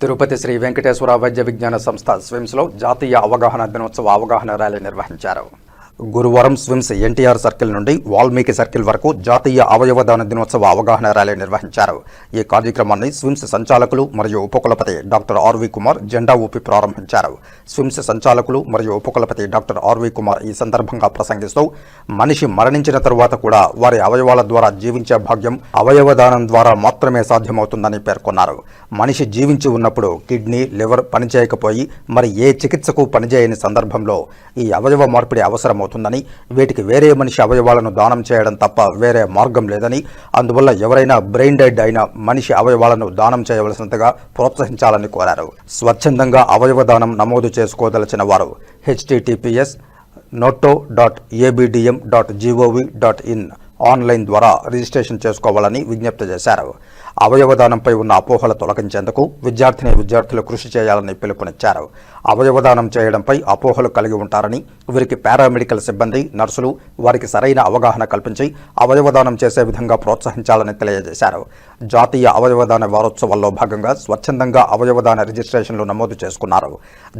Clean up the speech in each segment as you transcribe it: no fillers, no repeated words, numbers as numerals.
తిరుపతి శ్రీ వెంకటేశ్వర వైద్య విజ్ఞాన సంస్థ స్విమ్స్లో జాతీయ అవగాహన దినోత్సవ అవగాహన ర్యాలీ నిర్వహించారు. గురువారం స్విమ్స్ ఎన్టీఆర్ సర్కిల్ నుండి వాల్మీకి సర్కిల్ వరకు జాతీయ అవయవదాన దినోత్సవ అవగాహన ర్యాలీ నిర్వహించారు. ఈ కార్యక్రమాన్ని స్విమ్స్ సంచాలకులు మరియు ఉపకులపతి డాక్టర్ ఆర్వి కుమార్ జెండా ఊపి ప్రారంభించారు. స్విమ్స్ సంచాలకులు మరియు ఉపకులపతి డాక్టర్ ఆర్వి కుమార్ ఈ సందర్భంగా ప్రసంగిస్తూ, మనిషి మరణించిన తరువాత కూడా వారి అవయవాల ద్వారా జీవించే భాగ్యం అవయవదానం ద్వారా మాత్రమే సాధ్యమవుతుందని పేర్కొన్నారు. మనిషి జీవించి ఉన్నప్పుడు కిడ్నీ, లివర్ పనిచేయకపోయి మరి ఏ చికిత్సకు పనిచేయని సందర్భంలో ఈ అవయవ మార్పిడి అవసరమవుతుందని, వీటికి వేరే మనిషి అవయవాలను దానం చేయడం తప్ప వేరే మార్గం లేదని, అందువల్ల ఎవరైనా బ్రెయిన్ డెడ్ అయిన మనిషి అవయవాలను దానం చేయవలసినదిగా ప్రోత్సహించాలని కోరారు. స్వచ్ఛందంగా అవయవ దానం నమోదు చేసుకోదలిచిన వారు https://noto.abdm.gov.in ఆన్లైన్ ద్వారా రిజిస్ట్రేషన్ చేసుకోవాలని విజ్ఞప్తి చేశారు. అవయవదానంపై ఉన్న అపోహలు తొలగించేందుకు విద్యార్థులు కృషి చేయాలని పిలుపునిచ్చారు. అవయవదానం చేయడంపై అపోహలు కలిగి ఉంటారని, వీరికి పారామెడికల్ సిబ్బంది, నర్సులు వారికి సరైన అవగాహన కల్పించి అవయవదానం చేసే విధంగా ప్రోత్సహించాలని తెలియజేశారు. జాతీయ అవయవదాన వారోత్సవాల్లో భాగంగా స్వచ్ఛందంగా అవయవదాన రిజిస్ట్రేషన్లు నమోదు చేసుకున్నారు.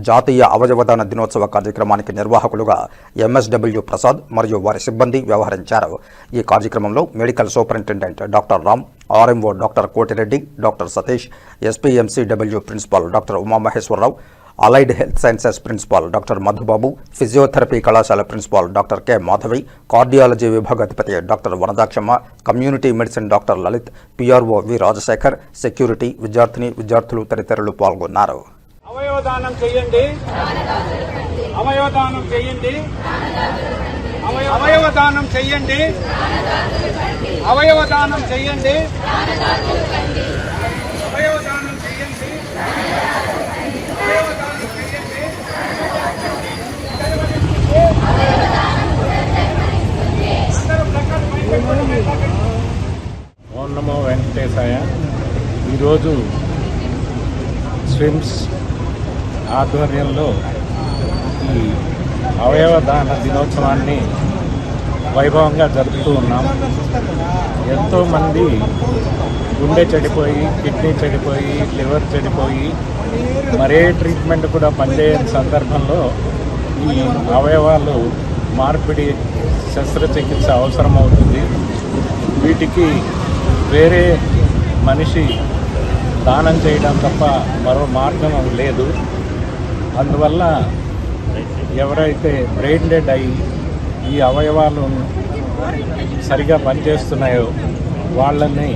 జాతీయ అవయవదాన దినోత్సవ కార్యక్రమానికి నిర్వాహకులుగా ఎంఎస్డబ్ల్యూ ప్రసాద్ మరియు వారి సిబ్బంది వ్యవహరించారు. ఈ కార్యక్రమంలో medical superintendent doctor Ram, RMO doctor Kotireddy, doctor Satish, SPMCW principal doctor Umamaheswararao, allied health sciences principal doctor Madhubabu, physiotherapy కళాశాల principal doctor K Madhavi, cardiology విభాగాధిపతి doctor Vanadakshamma, community medicine doctor Lalith, PRO V Rajasekhar, security, విద్యార్థులు తదితరులు పాల్గొన్నారు. అవయవదానం చేయండి, అవయవదానం చేయండి, అవయవదానం చేయండి, అవయవదానం చేయండి, అవయవదానం చేయండి, అవయవదానం చేయండి. ఓం నమో వెంకటేశాయ. ఈరోజు స్విమ్స్ ఆధ్వర్యంలో ఈ అవయవదాన దినోత్సవాన్ని వైభవంగా జరుపుతూ ఉన్నాం. ఎంతోమంది గుండె చెడిపోయి, కిడ్నీ చెడిపోయి, లివర్ చెడిపోయి మరే ట్రీట్మెంట్ కూడా పనిచేయని సందర్భంలో ఈ అవయవాలు మార్పిడి శస్త్రచికిత్స అవసరమవుతుంది. వీటికి వేరే మనిషి దానం చేయడం తప్ప మరో మార్గం లేదు. అందువల్ల ఎవరైతే బ్రెయిన్ డెడ్ అయ్యి ఈ అవయవాలు సరిగా పనిచేస్తున్నాయో వాళ్ళని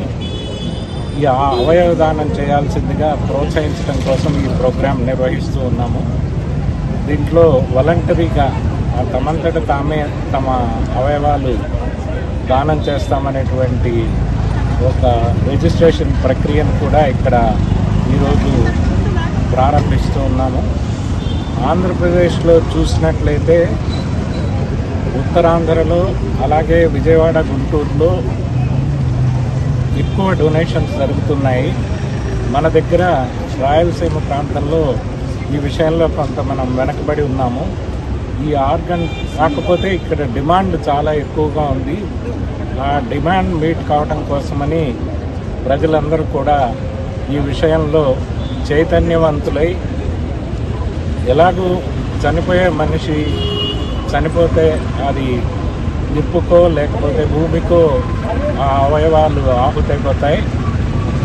ఈ అవయవ దానం చేయాల్సిందిగా ప్రోత్సహించడం కోసం ఈ ప్రోగ్రాం నిర్వహిస్తూ ఉన్నాము. దీంట్లో వాలంటరీగా తమంతట తామే తమ అవయవాలు దానం చేస్తామనేటువంటి ఒక రిజిస్ట్రేషన్ ప్రక్రియను కూడా ఇక్కడ ఈరోజు ప్రారంభిస్తూ ఉన్నాము. ఆంధ్రప్రదేశ్లో చూసినట్లయితే ఉత్తరాంధ్రలో అలాగే విజయవాడ, గుంటూరులో ఎక్కువ డొనేషన్స్ జరుగుతున్నాయి. మన దగ్గర రాయలసీమ ప్రాంతంలో ఈ విషయంలో కొంత మనం వెనకబడి ఉన్నాము. ఈ ఆర్గన్ కాకపోతే ఇక్కడ డిమాండ్ చాలా ఎక్కువగా ఉంది. ఆ డిమాండ్ మీట్ కావడం కోసమని ప్రజలందరూ కూడా ఈ విషయంలో చైతన్యవంతులై, ఎలాగూ చనిపోయే మనిషి చనిపోతే అది నిప్పుకో లేకపోతే భూమికో ఆ అవయవాలు ఆహుతైపోతాయి.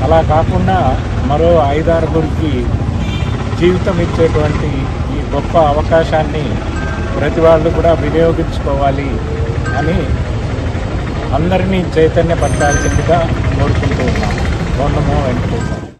అలా కాకుండా మరో 5-6 జీవితం ఇచ్చేటువంటి ఈ గొప్ప అవకాశాన్ని ప్రతి వాళ్ళు కూడా వినియోగించుకోవాలి అని అందరినీ చైతన్యపరచాల్సిందిగా కోరుకుంటూ ఉన్నాము. ఓం నమో వెంకటేశ్వర.